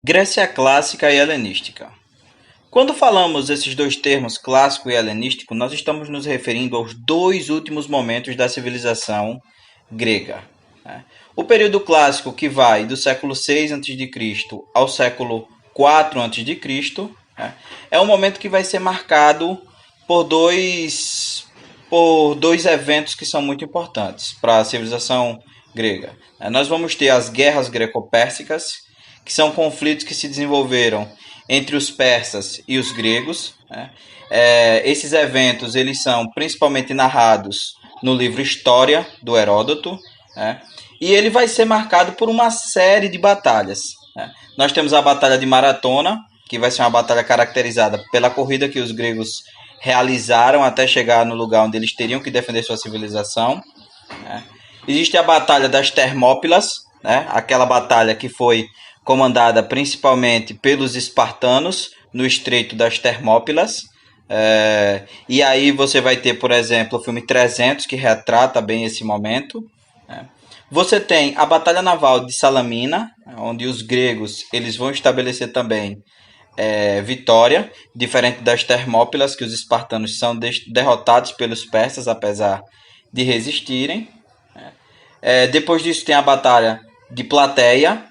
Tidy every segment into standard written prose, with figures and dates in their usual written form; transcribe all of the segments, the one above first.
Grécia clássica e helenística. Quando falamos esses dois termos, clássico e helenístico, nós estamos nos referindo aos dois últimos momentos da civilização grega, né? O período clássico, que vai do século 6 a.C. ao século 4 a.C., né, é um momento que vai ser marcado por dois eventos que são muito importantes para a civilização grega. Nós vamos ter as guerras greco-pérsicas, que são conflitos que se desenvolveram entre os persas e os gregos, né? Esses eventos eles são principalmente narrados no livro História, do Heródoto, né? E ele vai ser marcado por uma série de batalhas, né? Nós temos a Batalha de Maratona, que vai ser uma batalha caracterizada pela corrida que os gregos realizaram até chegar no lugar onde eles teriam que defender sua civilização, né? Existe a Batalha das Termópilas, né? Aquela batalha que foi comandada principalmente pelos espartanos no Estreito das Termópilas. E aí você vai ter, por exemplo, o filme 300, que retrata bem esse momento, né? Você tem a Batalha Naval de Salamina, onde os gregos eles vão estabelecer também vitória, diferente das Termópilas, que os espartanos são derrotados pelos persas, apesar de resistirem. Depois disso tem a Batalha de Plateia,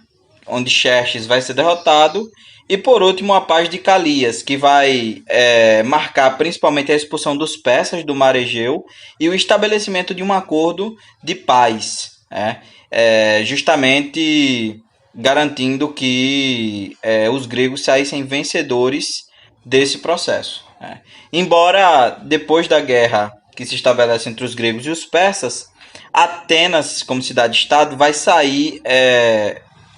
onde Xerxes vai ser derrotado. E por último, a Paz de Calias, que vai marcar principalmente a expulsão dos persas do Mar Egeu e o estabelecimento de um acordo de paz, né? Justamente garantindo que os gregos saíssem vencedores desse processo, né? Embora depois da guerra que se estabelece entre os gregos e os persas, Atenas, como cidade-estado, vai sair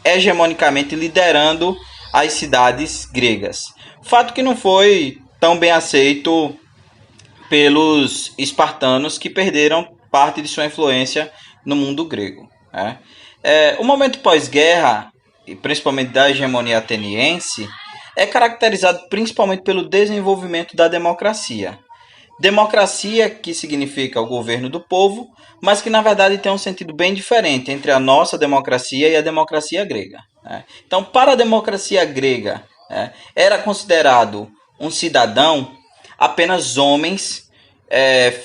hegemonicamente liderando as cidades gregas. Fato que não foi tão bem aceito pelos espartanos, que perderam parte de sua influência no mundo grego, né? O momento pós-guerra, e principalmente da hegemonia ateniense, é caracterizado principalmente pelo desenvolvimento da democracia. Democracia, que significa o governo do povo, mas que na verdade tem um sentido bem diferente entre a nossa democracia e a democracia grega, né? Então, para a democracia grega, né, era considerado um cidadão apenas homens,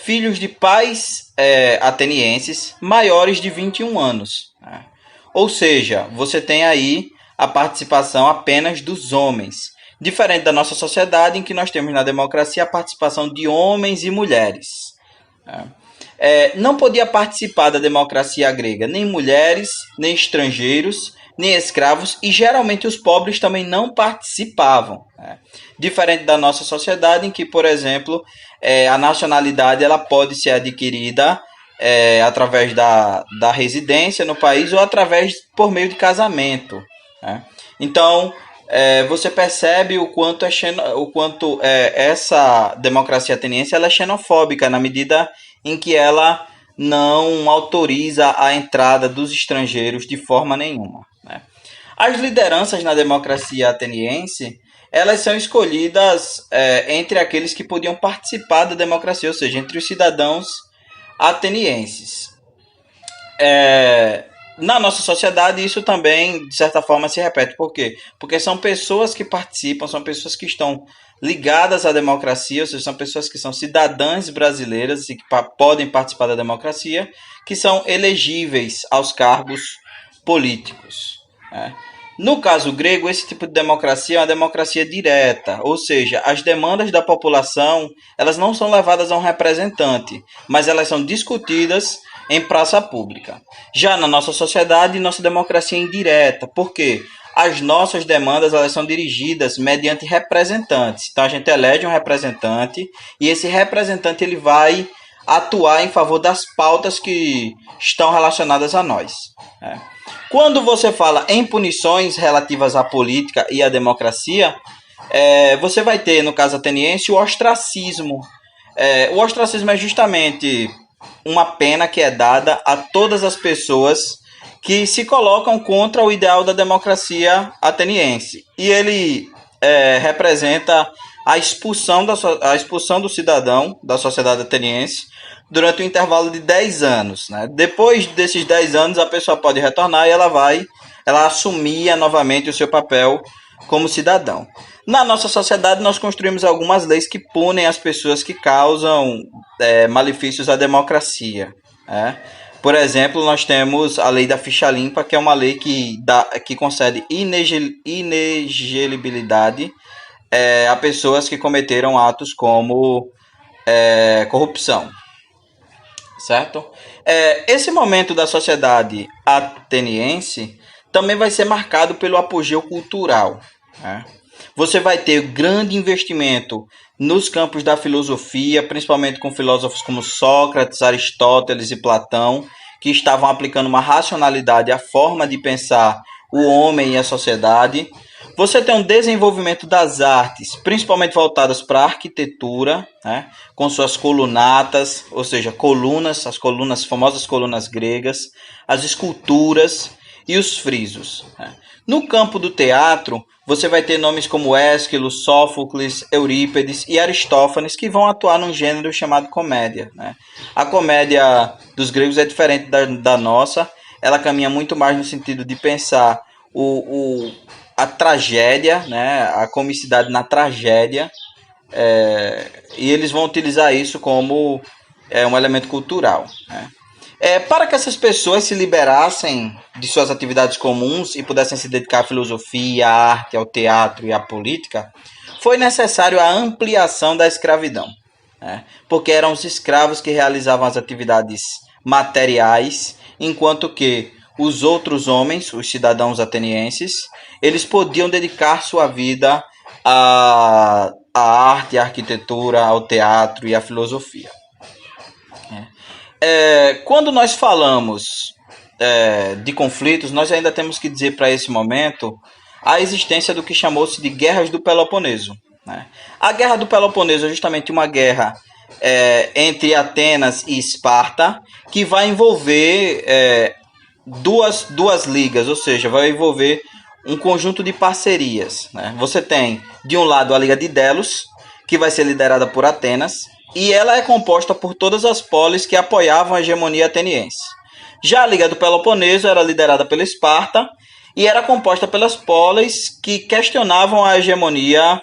filhos de pais atenienses maiores de 21 anos, né? Ou seja, você tem aí a participação apenas dos homens. Diferente da nossa sociedade, em que nós temos na democracia a participação de homens e mulheres, né? Não podia participar da democracia grega nem mulheres, nem estrangeiros, nem escravos, e geralmente os pobres também não participavam, né? Diferente da nossa sociedade, em que, por exemplo, a nacionalidade ela pode ser adquirida através da residência no país ou através por meio de casamento, né? Então, você percebe o quanto essa democracia ateniense ela é xenofóbica, na medida em que ela não autoriza a entrada dos estrangeiros de forma nenhuma, né? As lideranças na democracia ateniense elas são escolhidas entre aqueles que podiam participar da democracia, ou seja, entre os cidadãos atenienses. Na nossa sociedade, isso também, de certa forma, se repete. Por quê? Porque são pessoas que participam, são pessoas que estão ligadas à democracia, ou seja, são pessoas que são cidadãs brasileiras e que podem participar da democracia, que são elegíveis aos cargos políticos, né? No caso grego, esse tipo de democracia é uma democracia direta, ou seja, as demandas da população elas não são levadas a um representante, mas elas são discutidas em praça pública. Já na nossa sociedade, nossa democracia é indireta. Por quê? As nossas demandas elas são dirigidas mediante representantes. Então a gente elege um representante e esse representante ele vai atuar em favor das pautas que estão relacionadas a nós, né? Quando você fala em punições relativas à política e à democracia, você vai ter, no caso ateniense, o ostracismo. O ostracismo é justamente uma pena que é dada a todas as pessoas que se colocam contra o ideal da democracia ateniense. E ele representa a expulsão do cidadão da sociedade ateniense durante um intervalo de 10 anos, né? Depois desses 10 anos, a pessoa pode retornar e ela vai ela assumia novamente o seu papel como cidadão. Na nossa sociedade, nós construímos algumas leis que punem as pessoas que causam malefícios à democracia. Né? Por exemplo, nós temos a lei da ficha limpa, que é uma lei que concede inelegibilidade a pessoas que cometeram atos como corrupção. Certo? Esse momento da sociedade ateniense também vai ser marcado pelo apogeu cultural. Né? Você vai ter grande investimento nos campos da filosofia, principalmente com filósofos como Sócrates, Aristóteles e Platão, que estavam aplicando uma racionalidade à forma de pensar o homem e a sociedade. Você tem um desenvolvimento das artes, principalmente voltadas para a arquitetura, né, com suas colunatas, ou seja, colunas, as famosas colunas gregas, as esculturas e os frisos. Né. No campo do teatro, você vai ter nomes como Ésquilo, Sófocles, Eurípides e Aristófanes, que vão atuar num gênero chamado comédia. Né. A comédia dos gregos é diferente da nossa, ela caminha muito mais no sentido de pensar a tragédia, né, a comicidade na tragédia, e eles vão utilizar isso como um elemento cultural. Né. Para que essas pessoas se liberassem de suas atividades comuns e pudessem se dedicar à filosofia, à arte, ao teatro e à política, foi necessário a ampliação da escravidão, né, porque eram os escravos que realizavam as atividades materiais, enquanto que os outros homens, os cidadãos atenienses, eles podiam dedicar sua vida à arte, à arquitetura, ao teatro e à filosofia. Quando nós falamos de conflitos, nós ainda temos que dizer para esse momento a existência do que chamou-se de Guerras do Peloponeso. Né? A Guerra do Peloponeso é justamente uma guerra entre Atenas e Esparta, que vai envolver duas ligas, ou seja, vai envolver um conjunto de parcerias. Né? Você tem, de um lado, a Liga de Delos, que vai ser liderada por Atenas, e ela é composta por todas as polis que apoiavam a hegemonia ateniense. Já a Liga do Peloponeso era liderada pela Esparta e era composta pelas polis que questionavam a hegemonia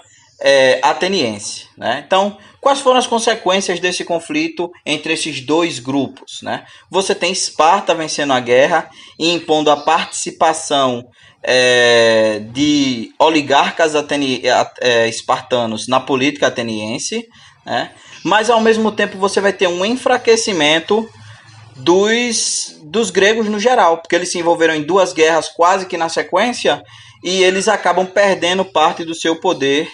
ateniense. Né? Então, quais foram as consequências desse conflito entre esses dois grupos? Né? Você tem Esparta vencendo a guerra e impondo a participação de oligarcas espartanos na política ateniense, né? Mas ao mesmo tempo você vai ter um enfraquecimento dos gregos no geral, porque eles se envolveram em duas guerras quase que na sequência e eles acabam perdendo parte do seu poder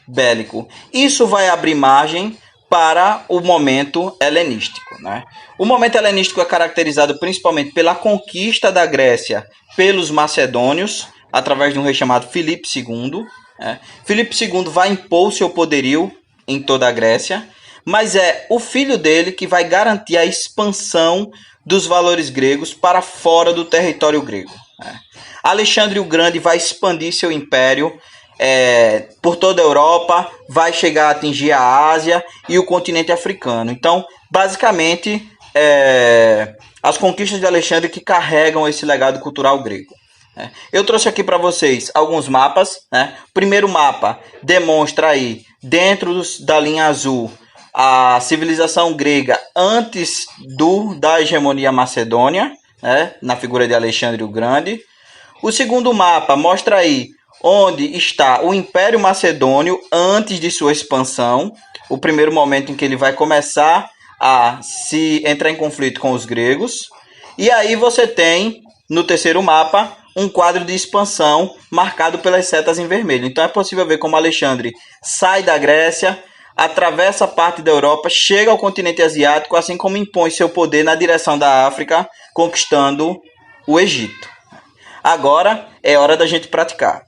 bélico. Isso vai abrir margem para o momento helenístico. Né? O momento helenístico é caracterizado principalmente pela conquista da Grécia pelos macedônios, através de um rei chamado Filipe II. Né? Filipe II vai impor seu poderio em toda a Grécia, mas é o filho dele que vai garantir a expansão dos valores gregos para fora do território grego. Né? Alexandre o Grande vai expandir seu império por toda a Europa, vai chegar a atingir a Ásia e o continente africano. Então, basicamente, as conquistas de Alexandre que carregam esse legado cultural grego. Eu trouxe aqui para vocês alguns mapas. Né? O primeiro mapa demonstra aí, dentro da linha azul, a civilização grega antes da hegemonia macedônia, né? Na figura de Alexandre o Grande. O segundo mapa mostra aí onde está o Império Macedônio antes de sua expansão, o primeiro momento em que ele vai começar a se entrar em conflito com os gregos. E aí você tem, no terceiro mapa, um quadro de expansão marcado pelas setas em vermelho. Então é possível ver como Alexandre sai da Grécia, atravessa parte da Europa, chega ao continente asiático, assim como impõe seu poder na direção da África, conquistando o Egito. Agora é hora da gente praticar.